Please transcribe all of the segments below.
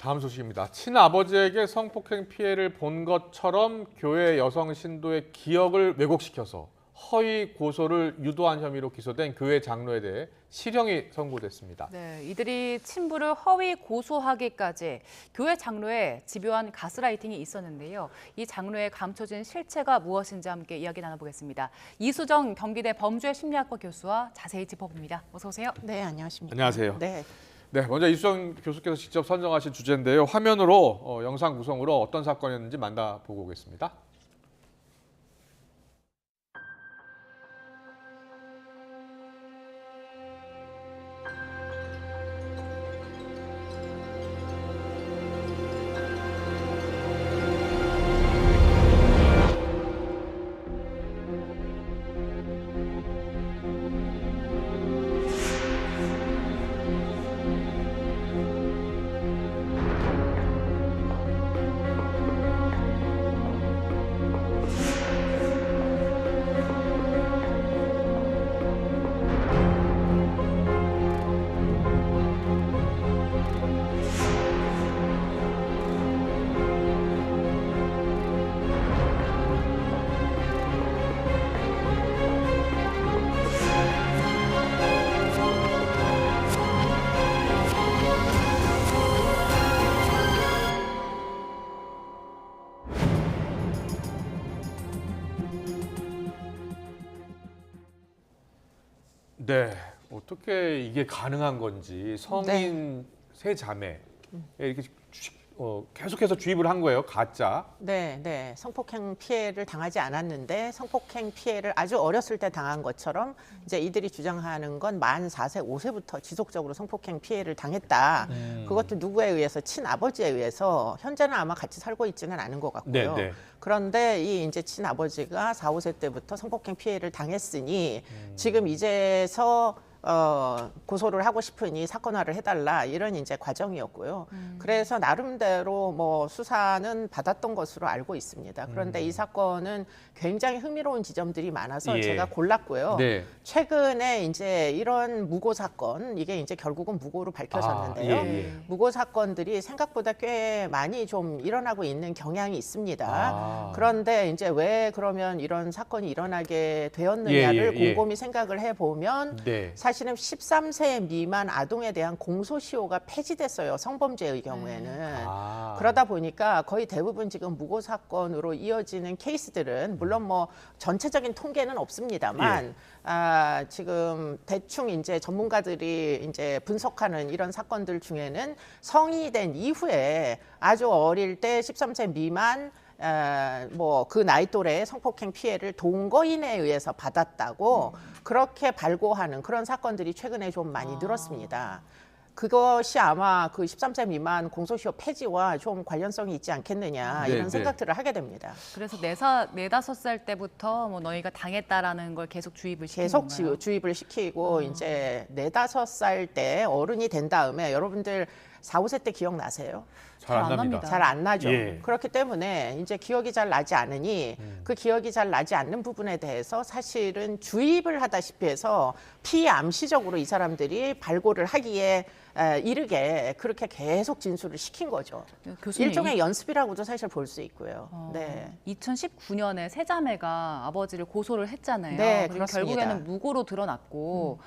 다음 소식입니다. 친아버지에게 성폭행 피해를 본 것처럼 교회 여성 신도의 기억을 왜곡시켜서 허위 고소를 유도한 혐의로 기소된 교회 장로에 대해 실형이 선고됐습니다. 네, 이들이 친부를 허위 고소하기까지 교회 장로의 집요한 가스라이팅이 있었는데요. 이 장로의 감춰진 실체가 무엇인지 함께 이야기 나눠보겠습니다. 이수정 경기대 범죄 심리학과 교수와 자세히 짚어봅니다. 어서 오세요. 네, 안녕하십니까. 안녕하세요. 네. 네, 먼저 이수정 교수께서 직접 선정하신 주제인데요. 화면으로 영상 구성으로 어떤 사건이었는지 만나보고 오겠습니다. 네, 어떻게 이게 가능한 건지 성인 세 자매에 이렇게 계속해서 주입을 한 거예요, 가짜. 네, 네. 성폭행 피해를 당하지 않았는데 성폭행 피해를 아주 어렸을 때 당한 것처럼 이제 이들이 주장하는 건 만 4세, 5세부터 지속적으로 성폭행 피해를 당했다. 그것도 누구에 의해서 친아버지에 의해서 현재는 아마 같이 살고 있지는 않은 것 같고요. 네, 네. 그런데 이 이제 친아버지가 4, 5세 때부터 성폭행 피해를 당했으니 지금 이제서 고소를 하고 싶으니 사건화를 해달라 이런 이제 과정이었고요. 그래서 나름대로 뭐 수사는 받았던 것으로 알고 있습니다. 그런데 이 사건은 굉장히 흥미로운 지점들이 많아서 예. 제가 골랐고요. 네. 최근에 이제 이런 무고 사건 이게 이제 결국은 무고로 밝혀졌는데요. 예. 무고 사건들이 생각보다 꽤 많이 좀 일어나고 있는 경향이 있습니다. 그런데 이제 왜 그러면 이런 사건이 일어나게 되었느냐를 예. 곰곰이 생각을 해보면 네. 사실은 13세 미만 아동에 대한 공소시효가 폐지됐어요. 성범죄의 경우에는. 그러다 보니까 거의 대부분 지금 무고 사건으로 이어지는 케이스들은 물론 뭐 전체적인 통계는 없습니다만 지금 대충 이제 전문가들이 이제 분석하는 이런 사건들 중에는 성인이 된 이후에 아주 어릴 때 13세 미만 뭐 그 나이 또래의 성폭행 피해를 동거인에 의해서 받았다고 그렇게 발고하는 그런 사건들이 최근에 좀 많이 늘었습니다. 그것이 아마 그 13세 미만 공소시효 폐지와 좀 관련성이 있지 않겠느냐 네, 이런 네. 생각들을 하게 됩니다. 그래서 네다섯 살 때부터 뭐 너희가 당했다라는 걸 계속 주입을 시키는 계속 건가요? 주입을 시키고 이제 4, 5살 때 어른이 된 다음에 여러분들 4, 5세 때 기억나세요? 잘 안 안 납니다. 납니다. 잘 안 나죠. 예. 그렇기 때문에 이제 기억이 잘 나지 않으니 그 기억이 잘 나지 않는 부분에 대해서 사실은 주입을 하다시피 해서 피암시적으로 이 사람들이 발고를 하기에 이르게 그렇게 계속 진술을 시킨 거죠. 교수님, 일종의 연습이라고도 사실 볼 수 있고요. 네. 2019년에 세 자매가 아버지를 고소를 했잖아요. 네, 그리고 그렇습니다. 결국에는 무고로 드러났고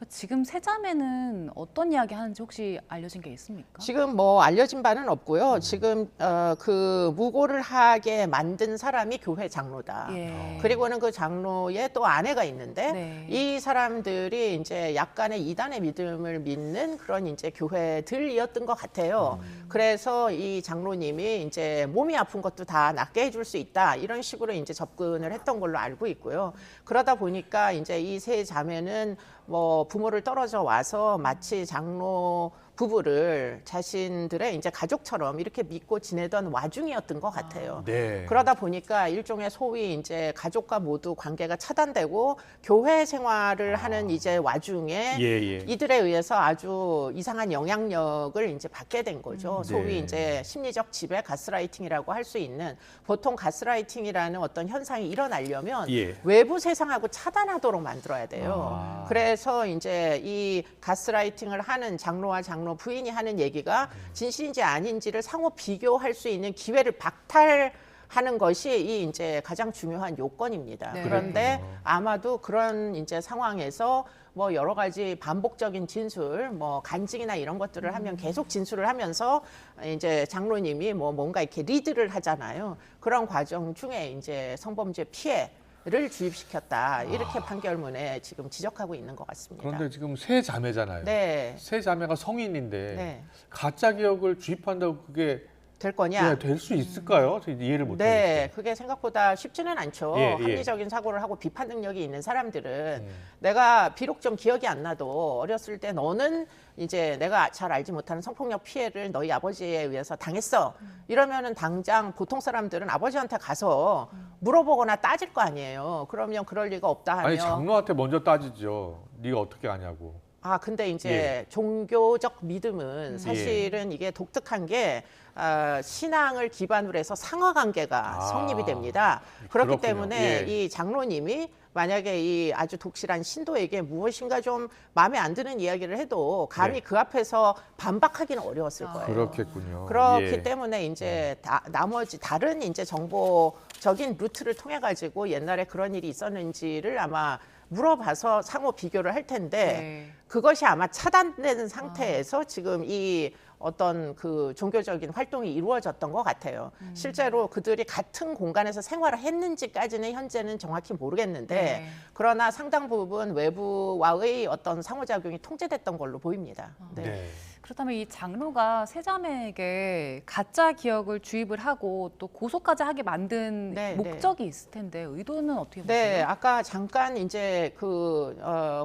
지금 세 자매는 어떤 이야기 하는지 혹시 알려진 게 있습니까? 지금 뭐 알려진 바는 없고요. 지금 그 무고를 하게 만든 사람이 교회 장로다. 예. 그리고는 그 장로의 또 아내가 있는데 네. 이 사람들이 이제 약간의 이단의 믿음을 믿는 그런 이제 교회들이었던 것 같아요. 그래서 이 장로님이 이제 몸이 아픈 것도 다 낫게 해줄 수 있다 이런 식으로 이제 접근을 했던 걸로 알고 있고요. 그러다 보니까 이제 이 세 자매는 뭐 부모를 떨어져 와서 마치 장로 부부를 자신들의 이제 가족처럼 이렇게 믿고 지내던 와중이었던 것 같아요. 네. 그러다 보니까 일종의 소위 이제 가족과 모두 관계가 차단되고 교회 생활을 하는 이제 와중에 예. 이들에 의해서 아주 이상한 영향력을 이제 받게 된 거죠. 소위 네. 이제 심리적 지배, 가스라이팅이라고 할 수 있는 보통 가스라이팅이라는 어떤 현상이 일어나려면 예. 외부 세상하고 차단하도록 만들어야 돼요. 그래서 이제 이 가스라이팅을 하는 장로와 장로 장로 부인이 하는 얘기가 진실인지 아닌지를 상호 비교할 수 있는 기회를 박탈하는 것이 이 이제 가장 중요한 요건입니다. 네. 그런데 그렇군요. 아마도 그런 이제 상황에서 뭐 여러 가지 반복적인 진술, 뭐 간증이나 이런 것들을 하면 계속 진술을 하면서 이제 장로님이 뭐 뭔가 이렇게 리드를 하잖아요. 그런 과정 중에 이제 성범죄 피해를 주입시켰다. 이렇게 판결문에 지금 지적하고 있는 것 같습니다. 그런데 지금 세 자매잖아요. 네. 세 자매가 성인인데 네. 가짜 기억을 주입한다고 그게 될 거냐? 될 수 있을까요? 저 이해를 못 네, 하겠어요. 그게 생각보다 쉽지는 않죠. 예, 예. 합리적인 사고를 하고 비판 능력이 있는 사람들은 내가 비록 좀 기억이 안 나도 어렸을 때 너는 이제 내가 잘 알지 못하는 성폭력 피해를 너희 아버지에 의해서 당했어. 이러면은 당장 보통 사람들은 아버지한테 가서 물어보거나 따질 거 아니에요. 그러면 그럴 리가 없다 하면 아니 장로한테 먼저 따지죠. 네가 어떻게 아냐고. 근데 이제 예. 종교적 믿음은 사실은 이게 독특한 게 신앙을 기반으로 해서 상하 관계가 성립이 됩니다. 그렇기 그렇군요. 때문에 예. 이 장로님이 만약에 이 아주 독실한 신도에게 무엇인가 좀 마음에 안 드는 이야기를 해도 감히 네. 그 앞에서 반박하기는 어려웠을 거예요. 그렇겠군요. 그렇기 예. 때문에 이제 나머지 다른 이제 정보적인 루트를 통해 가지고 옛날에 그런 일이 있었는지를 아마 물어봐서 상호 비교를 할 텐데 네. 그것이 아마 차단되는 상태에서 지금 이 어떤 그 종교적인 활동이 이루어졌던 것 같아요. 실제로 그들이 같은 공간에서 생활을 했는지까지는 현재는 정확히 모르겠는데 네. 그러나 상당 부분 외부와의 어떤 상호작용이 통제됐던 걸로 보입니다. 네. 네. 그렇다면 이 장로가 세자매에게 가짜 기억을 주입을 하고 또 고소까지 하게 만든 네, 목적이 있을 텐데 의도는 어떻게 보세요? 네, 아까 잠깐 이제 그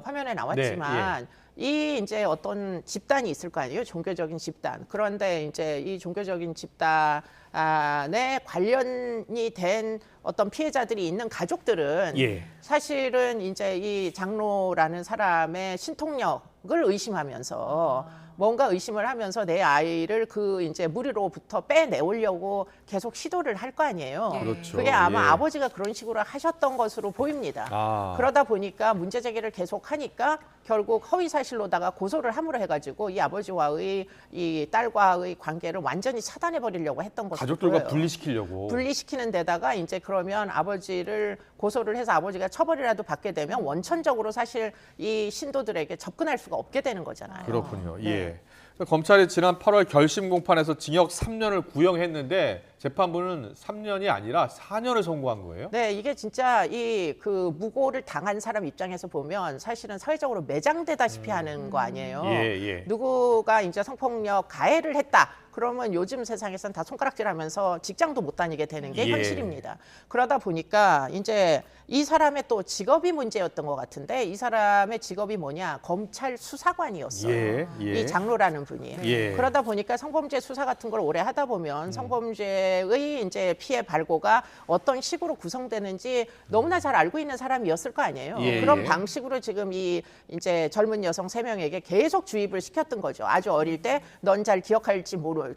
화면에 나왔지만 이 이제 어떤 집단이 있을 거 아니에요? 종교적인 집단. 그런데 이제 이 종교적인 집단에 관련이 된 어떤 피해자들이 있는 가족들은 예. 사실은 이제 이 장로라는 사람의 신통력을 의심하면서 뭔가 의심을 하면서 내 아이를 그 이제 무리로부터 빼내오려고 계속 시도를 할 거 아니에요. 예. 그렇죠. 그게 아마 예. 아버지가 그런 식으로 하셨던 것으로 보입니다. 그러다 보니까 문제 제기를 계속 하니까 결국 허위 사실로다가 고소를 함으로 해가지고 이 아버지와의 이 딸과의 관계를 완전히 차단해 버리려고 했던 것으로 가족들과 보여요. 분리시키려고. 분리시키는 데다가 이제 그러면 아버지를 고소를 해서 아버지가 처벌이라도 받게 되면 원천적으로 사실 이 신도들에게 접근할 수가 없게 되는 거잖아요. 그렇군요. 네. 예. 검찰이 지난 8월 결심 공판에서 징역 3년을 구형했는데 재판부는 3년이 아니라 4년을 선고한 거예요? 네, 이게 진짜 이 그 무고를 당한 사람 입장에서 보면 사실은 사회적으로 매장되다시피 하는 거 아니에요. 예. 누구가 이제 성폭력 가해를 했다. 그러면 요즘 세상에선 다 손가락질하면서 직장도 못 다니게 되는 게 예. 현실입니다. 그러다 보니까 이제 이 사람의 또 직업이 문제였던 것 같은데 이 사람의 직업이 뭐냐? 검찰 수사관이었어요. 예. 이 장로라는 분이. 예. 그러다 보니까 성범죄 수사 같은 걸 오래 하다 보면 성범죄의 이제 피해 발고가 어떤 식으로 구성되는지 너무나 잘 알고 있는 사람이었을 거 아니에요. 예, 그런 예. 방식으로 지금 이 이제 젊은 여성 3명에게 계속 주입을 시켰던 거죠. 아주 어릴 때 넌 잘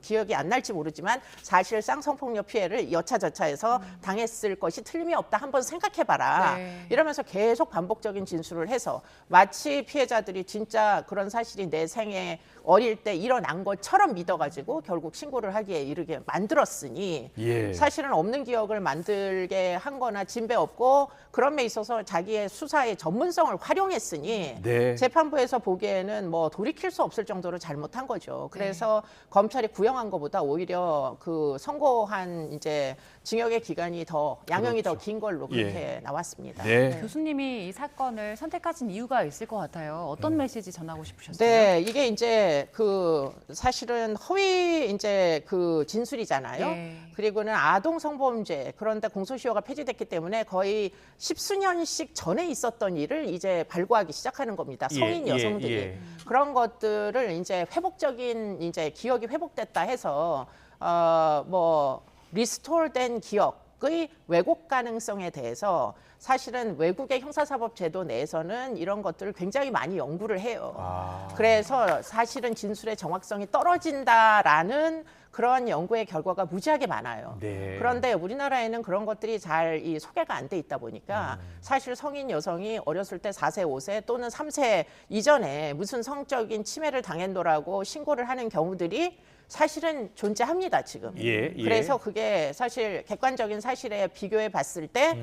기억이 안 날지 모르지만 사실 쌍성폭력 피해를 여차저차해서 당했을 것이 틀림이 없다. 한번 생각해봐라. 네. 이러면서 계속 반복적인 진술을 해서 마치 피해자들이 진짜 그런 사실이 내 생에 어릴 때 일어난 것처럼 믿어가지고 결국 신고를 하기에 이르게 만들었으니 예. 사실은 없는 기억을 만들게 한 거나 진배 없고 그런 데 있어서 자기의 수사의 전문성을 활용했으니 네. 재판부에서 보기에는 뭐 돌이킬 수 없을 정도로 잘못한 거죠. 그래서 검찰이 구형한 것보다 오히려 그 선고한 이제 징역의 기간이 더 양형이 더 긴 걸로 그렇게 나왔습니다. 네. 교수님이 이 사건을 선택하신 이유가 있을 것 같아요. 어떤 메시지 전하고 싶으셨어요? 네, 이게 이제 그 사실은 허위 이제 그 진술이잖아요. 예. 그리고는 아동 성범죄 그런데 공소시효가 폐지됐기 때문에 거의 십수년씩 전에 있었던 일을 이제 발굴하기 시작하는 겁니다. 성인 여성들이 예. 그런 것들을 이제 회복적인 이제 기억이 회복됐다 해서 뭐 리스토어된 기억의 왜곡 가능성에 대해서 사실은 외국의 형사사법제도 내에서는 이런 것들을 굉장히 많이 연구를 해요. 그래서 사실은 진술의 정확성이 떨어진다라는 그런 연구의 결과가 무지하게 많아요. 네. 그런데 우리나라에는 그런 것들이 잘 이 소개가 안 돼 있다 보니까 사실 성인 여성이 어렸을 때 4세, 5세 또는 3세 이전에 무슨 성적인 침해를 당했노라고 신고를 하는 경우들이 사실은 존재합니다, 지금. 예. 그래서 그게 사실 객관적인 사실에 비교해 봤을 때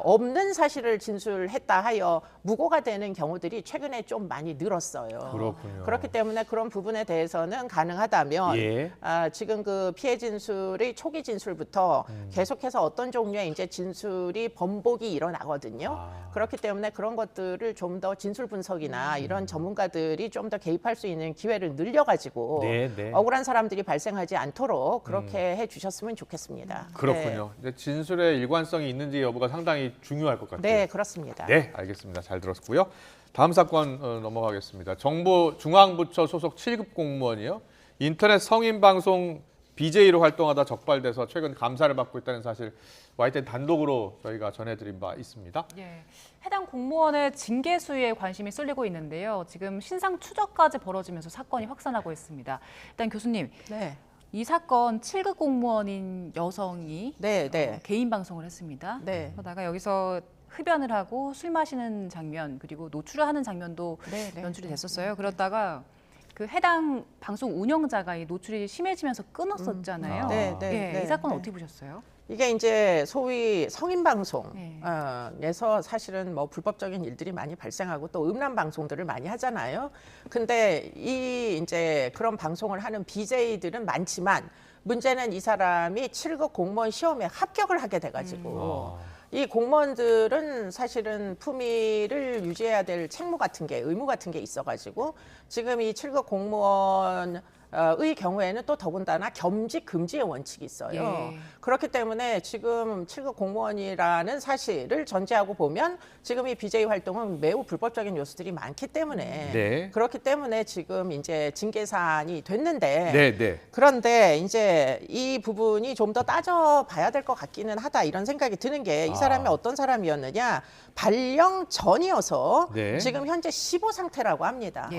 없는 사실을 진술했다 하여 무고가 되는 경우들이 최근에 좀 많이 늘었어요. 그렇군요. 그렇기 때문에 그런 부분에 대해서는 가능하다면 예. 지금 그 피해 진술의 초기 진술부터 계속해서 어떤 종류의 이제 진술이 번복이 일어나거든요. 그렇기 때문에 그런 것들을 좀 더 진술 분석이나 이런 전문가들이 좀 더 개입할 수 있는 기회를 늘려가지고 네. 억울한 사람들이 발생하지 않도록 그렇게 해주셨으면 좋겠습니다. 그렇군요. 이제 진술의 일관성이 있는지 여부가 상당히 중요할 것 같아요. 네, 그렇습니다. 네, 알겠습니다. 잘 들었고요. 다음 사건 넘어가겠습니다. 정부 중앙부처 소속 7급 공무원이요. 인터넷 성인 방송 BJ로 활동하다 적발돼서 최근 감사를 받고 있다는 사실 YTN 단독으로 저희가 전해드린 바 있습니다. 예, 해당 공무원의 징계 수위에 관심이 쏠리고 있는데요. 지금 신상 추적까지 벌어지면서 사건이 확산하고 있습니다. 일단 교수님, 네, 이 사건 7급 공무원인 여성이 네. 개인 방송을 했습니다. 네. 그러다가 여기서 흡연을 하고 술 마시는 장면 그리고 노출을 하는 장면도 네. 연출이 됐었어요. 그러다가 그 해당 방송 운영자가 이 노출이 심해지면서 끊었었잖아요. 이 사건 어떻게 보셨어요? 이게 이제 소위 성인 네. 방송에서 사실은 뭐 불법적인 일들이 많이 발생하고 또 음란 방송들을 많이 하잖아요. 근데 이 이제 그런 방송을 하는 BJ들은 많지만 문제는 이 사람이 7급 공무원 시험에 합격을 하게 돼가지고 이 공무원들은 사실은 품위를 유지해야 될 책무 같은 게 의무 같은 게 있어가지고 지금 이 7급 공무원 의 경우에는 또 더군다나 겸직 금지의 원칙이 있어요. 예. 그렇기 때문에 지금 7급 공무원이라는 사실을 전제하고 보면 지금 이 BJ 활동은 매우 불법적인 요소들이 많기 때문에 네. 그렇기 때문에 지금 이제 징계 사안이 됐는데 네. 그런데 이제 이 부분이 좀 더 따져봐야 될 것 같기는 하다 이런 생각이 드는 게 이 사람이 어떤 사람이었느냐 발령 전이어서 네. 지금 현재 15 상태라고 합니다. 예.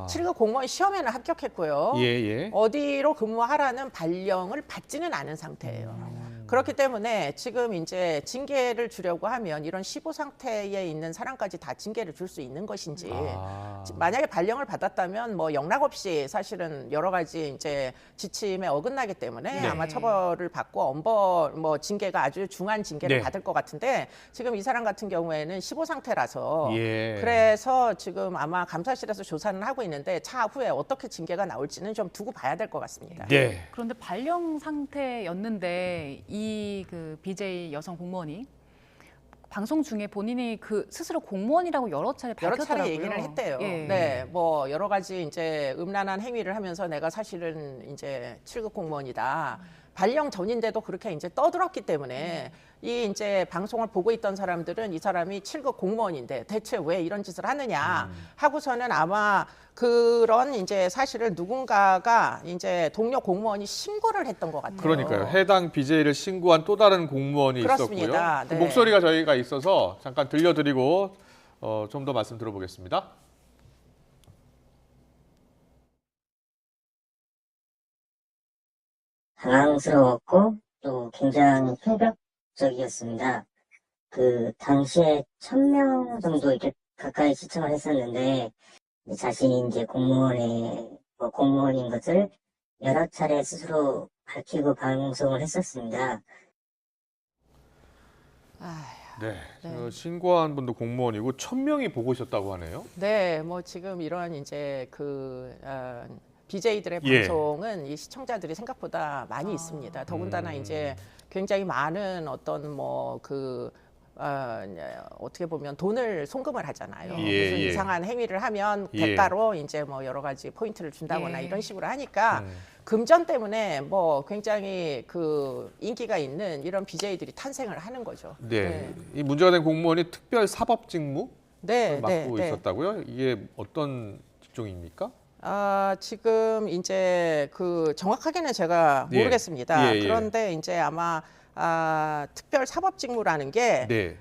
7급 공무원 시험에는 합격했고요. 예. 어디로 근무하라는 발령을 받지는 않은 상태예요. 그렇기 때문에 지금 이제 징계를 주려고 하면 이런 15 상태에 있는 사람까지 다 징계를 줄 수 있는 것인지 만약에 발령을 받았다면 뭐 영락 없이 사실은 여러 가지 이제 지침에 어긋나기 때문에 네. 아마 처벌을 받고 엄벌 뭐 징계가 아주 중한 징계를 네. 받을 것 같은데 지금 이 사람 같은 경우에는 15 상태라서 예. 그래서 지금 아마 감사실에서 조사는 하고 있는데 차후에 어떻게 징계가 나올지는 좀 두고 봐야 될 것 같습니다. 네. 그런데 발령 상태였는데 이 그 BJ 여성 공무원이 방송 중에 본인이 그 스스로 공무원이라고 여러 차례 여러 밝혔더라고요. 차례 얘기를 했대요. 예. 네, 뭐 여러 가지 이제 음란한 행위를 하면서 내가 사실은 이제 7급 공무원이다. 발령 전인데도 그렇게 이제 떠들었기 때문에 이 이제 방송을 보고 있던 사람들은 이 사람이 7급 공무원인데 대체 왜 이런 짓을 하느냐 하고서는 아마 그런 이제 사실을 누군가가 이제 동료 공무원이 신고를 했던 것 같아요. 그러니까요. 해당 BJ를 신고한 또 다른 공무원이 그렇습니다. 있었고요. 그 네. 목소리가 저희가 있어서 잠깐 들려드리고 좀 더 말씀 들어보겠습니다. 당황스러웠고 또 굉장히 충격적이었습니다. 그 당시에 1000명 정도 이렇게 가까이 시청을 했었는데 자신이 이제 공무원인 것을 여러 차례 스스로 밝히고 방송을 했었습니다. 네. 신고한 분도 공무원이고 1000명이 보고 있었다고 하네요. 네, 뭐 지금 이런 이제 BJ들의 예. 방송은 이 시청자들이 생각보다 많이 있습니다. 더군다나 이제 굉장히 많은 어떤 어떻게 보면 돈을 송금을 하잖아요. 무슨 이상한 행위를 하면 대가로 이제 뭐 여러 가지 포인트를 준다거나 이런 식으로 하니까 금전 때문에 뭐 굉장히 그 인기가 있는 이런 BJ들이 탄생을 하는 거죠. 네. 이 문제가 된 공무원이 특별 사법 직무 맡고 있었다고요? 이게 어떤 직종입니까? 지금 이제 그 정확하게는 제가 모르겠습니다. 그런데 이제 아마 특별 사법 직무라는 게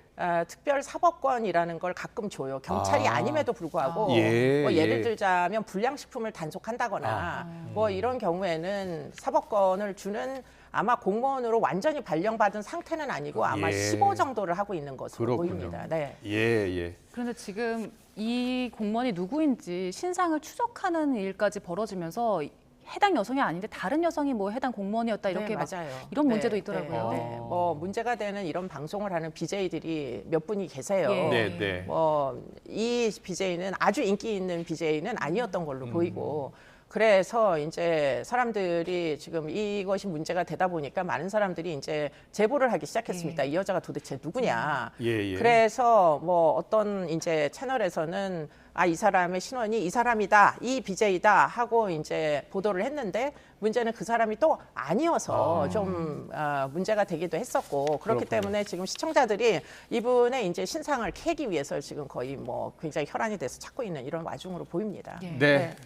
특별 사법권이라는 걸 가끔 줘요. 경찰이 아님에도 불구하고 예, 뭐 예를 예. 들자면 불량식품을 단속한다거나 뭐 이런 경우에는 사법권을 주는 아마 공무원으로 완전히 발령받은 상태는 아니고 아마 예. 15 정도를 하고 있는 것으로 그렇군요. 보입니다. 네. 예, 예. 그런데 지금 이 공무원이 누구인지 신상을 추적하는 일까지 벌어지면서 해당 여성이 아닌데 다른 여성이 뭐 해당 공무원이었다 이렇게 네, 막 맞아요. 이런 문제도 네, 있더라고요. 네, 네. 뭐 문제가 되는 이런 방송을 하는 BJ들이 몇 분이 계세요. 예. 네, 네. 뭐 이 BJ는 아주 인기 있는 BJ는 아니었던 걸로 보이고 그래서 이제 사람들이 지금 이것이 문제가 되다 보니까 많은 사람들이 이제 제보를 하기 시작했습니다. 이 여자가 도대체 누구냐. 예, 예. 그래서 뭐 어떤 이제 채널에서는 이 사람의 신원이 이 사람이다, 이 BJ다 하고 이제 보도를 했는데 문제는 그 사람이 또 아니어서 좀 문제가 되기도 했었고 그렇기 그렇군요. 때문에 지금 시청자들이 이분의 이제 신상을 캐기 위해서 지금 거의 뭐 굉장히 혈안이 돼서 찾고 있는 이런 와중으로 보입니다. 예. 네.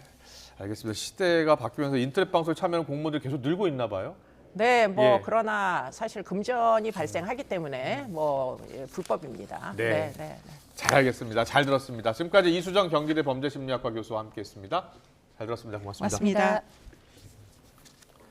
알겠습니다. 시대가 바뀌면서 인터넷 방송에 참여하는 공무원들이 계속 늘고 있나 봐요. 네, 뭐 예. 그러나 사실 금전이 발생하기 때문에 뭐 불법입니다. 네. 네, 네. 잘 알겠습니다. 잘 들었습니다. 지금까지 이수정 경기대 범죄심리학과 교수와 함께했습니다. 잘 들었습니다. 고맙습니다. 맞습니다.